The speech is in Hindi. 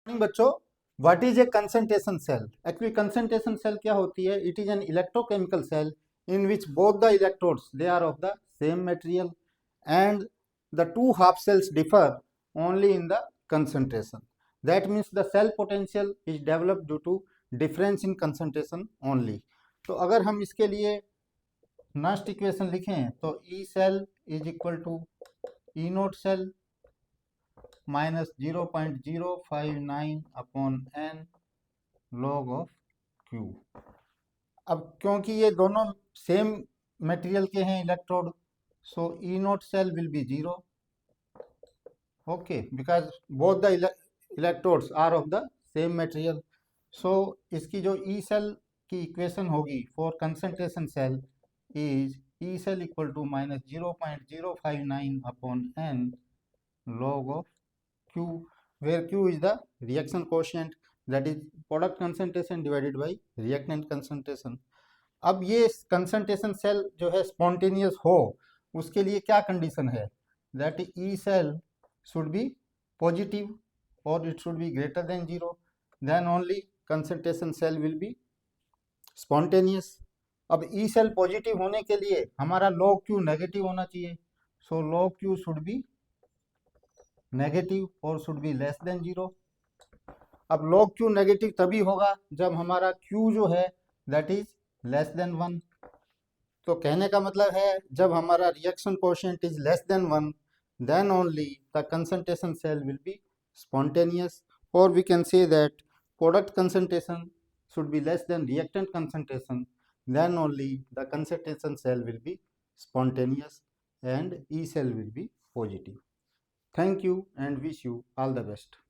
बच्चों, what is a concentration cell? Actually concentration cell क्या होती है? It is an electrochemical cell in which both the electrodes they are of the same material and the two half cells differ only in the concentration. That means the cell potential is developed due to difference in concentration only. तो अगर हम इसके लिए नेक्स्ट इक्वेशन लिखें तो E cell is equal to E naught cell minus 0.059 upon n log of Q. अब क्योंकि ये दोनों सेम मटेरियल के हैं electrode, so E nought cell will be zero. Okay, because both the electrodes are of the same material. So इसकी जो ई सेल की इक्वेशन होगी for concentration cell is E cell equal to minus 0.059 upon N log of Q, where Q is the reaction quotient, that is product concentration divided by reactant concentration. अब ये कंसंट्रेशन सेल जो है स्पॉन्टेनियस हो, उसके लिए क्या कंडीशन है? That E cell should be positive और it should be greater than zero, then only concentration cell will be spontaneous. अब ई सेल पॉजिटिव होने के लिए हमारा log Q नेगेटिव होना चाहिए, so log Q should be negative और should be less than zero. अब log Q नेगेटिव तभी होगा जब हमारा Q जो है दैट इज लेस देन 1. तो कहने का मतलब है जब हमारा reaction coefficient is less than 1, then only the concentration cell will be spontaneous, और we can say that product concentration should be less than reactant concentration, then only the concentration cell will be spontaneous and E cell will be positive. Thank you and wish you all the best.